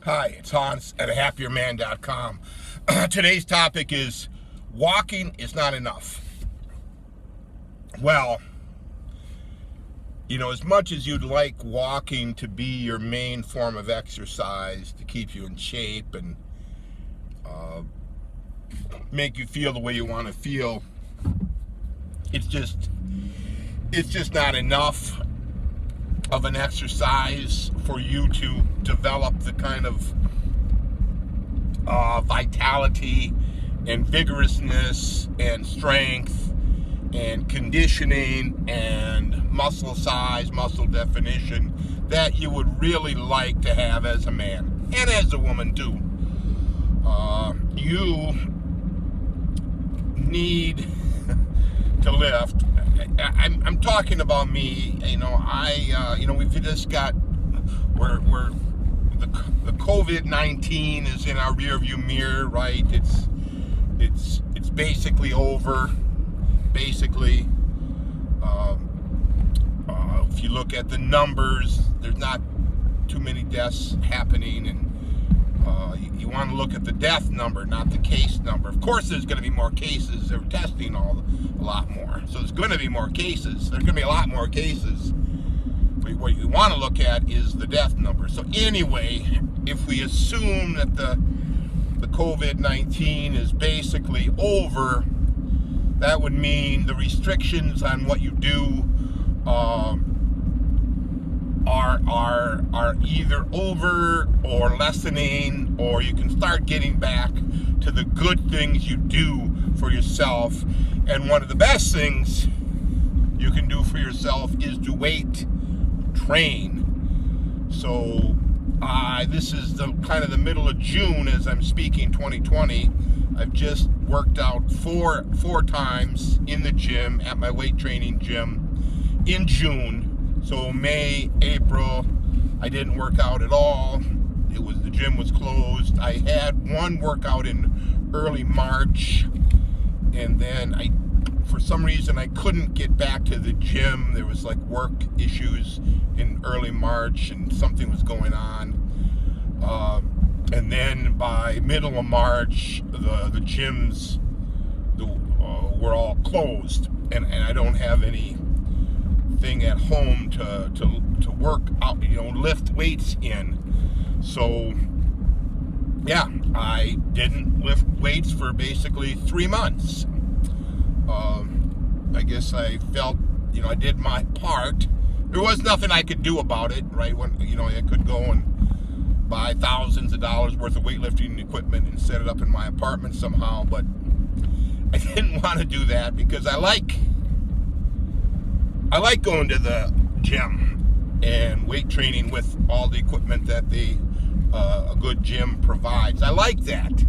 Hi, it's Hans at ahappierman.com. Today's topic is walking is not enough. Well, as much as you'd like walking to be your main form of exercise to keep you in shape and uh, make you feel the way you want to feel, it's just not enough of an exercise for you to develop the kind of vitality and vigorousness and strength and conditioning and muscle size, muscle definition that you would really like to have as a man and as a woman too. You need to lift. I'm talking about me. We've just got we're the COVID-19 is in our rearview mirror, right? It's basically over. Basically, if you look at the numbers, there's not too many deaths happening, and you want to look at the death number, not the case number. Of course, there's going to be more cases. They're testing a lot more, so there's going to be more cases. There's going to be a lot more cases. But what you want to look at is the death number. So anyway, if we assume that the COVID-19 is basically over, that would mean the restrictions on what you do are either over or lessening, or you can start getting back to the good things you do for yourself. And one of the best things you can do for yourself is to weight train. So this is the kind of the middle of June as I'm speaking, 2020. I've just worked out four times in the gym at my weight training gym in June. So May, April, I didn't work out at all. The gym was closed. I had one workout in early March, and then for some reason I couldn't get back to the gym. There was like work issues in early March, and something was going on. And then by middle of March, the gyms were all closed, and I don't have anything at home to work out, lift weights in. So yeah, I didn't lift weights for basically 3 months. I guess I felt, I did my part. There was nothing I could do about it, right? When I could go and buy thousands of dollars worth of weightlifting equipment and set it up in my apartment somehow, but I didn't want to do that because I like going to the gym and weight training with all the equipment that a good gym provides. I like that.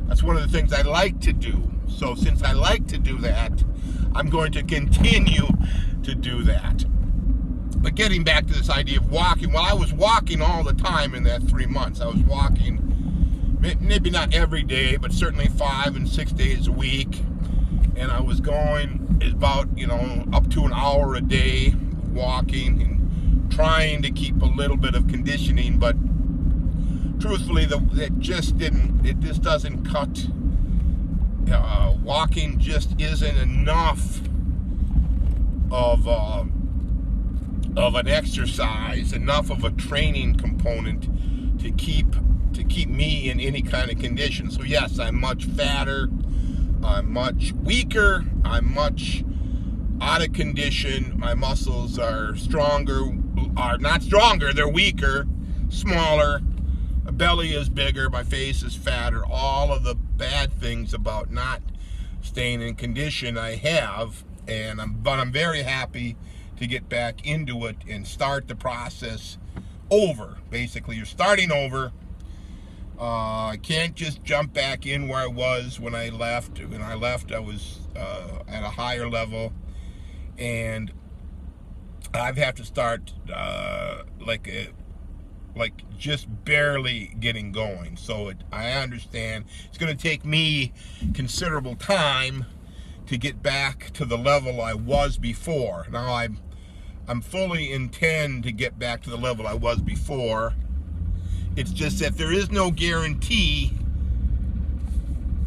That's one of the things I like to do. So since I like to do that, I'm going to continue to do that. But getting back to this idea of walking, well, I was walking all the time in that 3 months. I was walking, maybe not every day, but certainly 5 and 6 days a week. And I was going about, up to an hour a day walking and trying to keep a little bit of conditioning. But truthfully, it just doesn't cut. Walking just isn't enough of an exercise, enough of a training component to keep me in any kind of condition. So yes, I'm much fatter, I'm much weaker, I'm much out of condition. My muscles are not stronger, they're weaker, smaller. My belly is bigger, my face is fatter. All of the bad things about not staying in condition I have, but I'm very happy to get back into it and start the process over. Basically, you're starting over. I can't just jump back in where I was when I left. When I left, I was at a higher level, and I've had to start like just barely getting going. So I understand it's going to take me considerable time to get back to the level I was before. Now I'm fully intend to get back to the level I was before, It's just that there is no guarantee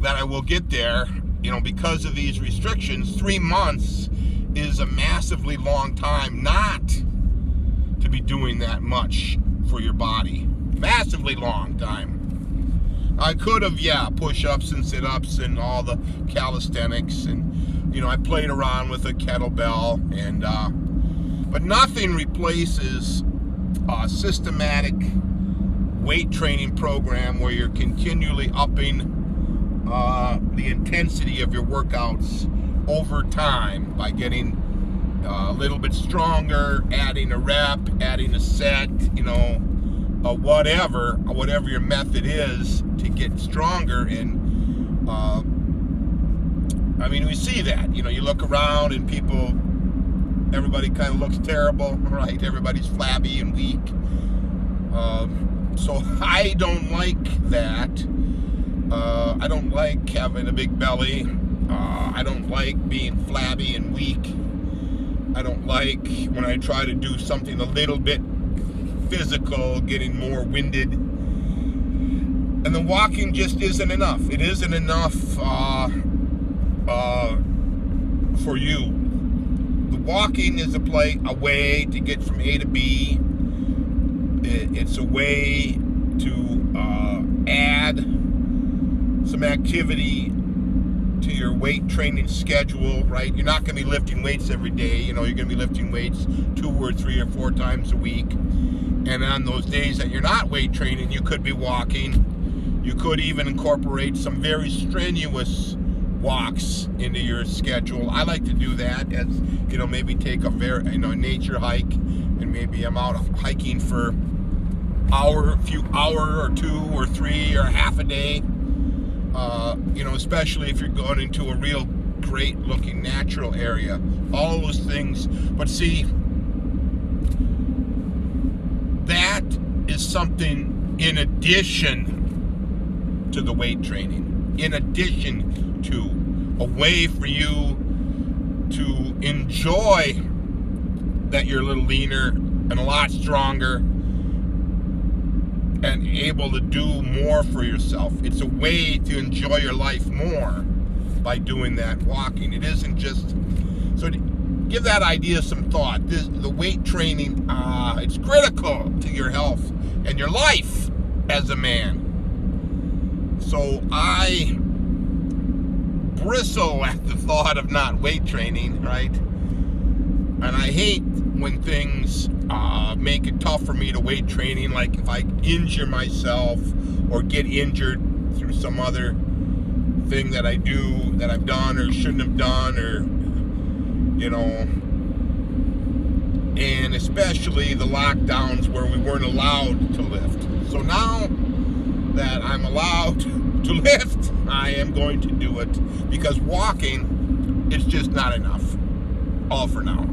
that I will get there, because of these restrictions. 3 months is a massively long time not to be doing that much for your body. Massively long time. I could have, push-ups and sit-ups and all the calisthenics, and I played around with a kettlebell, and but nothing replaces a systematic weight training program where you're continually upping the intensity of your workouts over time by getting a little bit stronger, adding a rep, adding a set, whatever your method is to get stronger. And we see that, you look around and everybody kind of looks terrible, right? Everybody's flabby and weak. So I don't like that. I don't like having a big belly. I don't like being flabby and weak. I don't like when I try to do something a little bit physical, getting more winded. And the walking just isn't enough. It isn't enough for you. The walking is a way to get from A to B. It's a way to add some activity to your weight training schedule, right? You're not going to be lifting weights every day. You're going to be lifting weights 2 or 3 or 4 times a week. And on those days that you're not weight training, you could be walking. You could even incorporate some very strenuous walks into your schedule. I like to do that as, maybe take a nature hike, and maybe I'm out hiking for hour or 2 or 3 or half a day. Especially if you're going into a real great looking natural area, all those things. But see, that is something in addition to the weight training, in addition to a way for you to enjoy that you're a little leaner and a lot stronger and able to do more for yourself. It's a way to enjoy your life more by doing that walking. It isn't just... So to give that idea some thought, the weight training, it's critical to your health and your life as a man. So I bristle at the thought of not weight training, right? And I hate when things make it tough for me to weight training, like if I injure myself or get injured through some other thing that I do, that I've done or shouldn't have done, or and especially the lockdowns where we weren't allowed to lift. So now that I'm allowed to lift, I am going to do it, because walking is just not enough. All for now.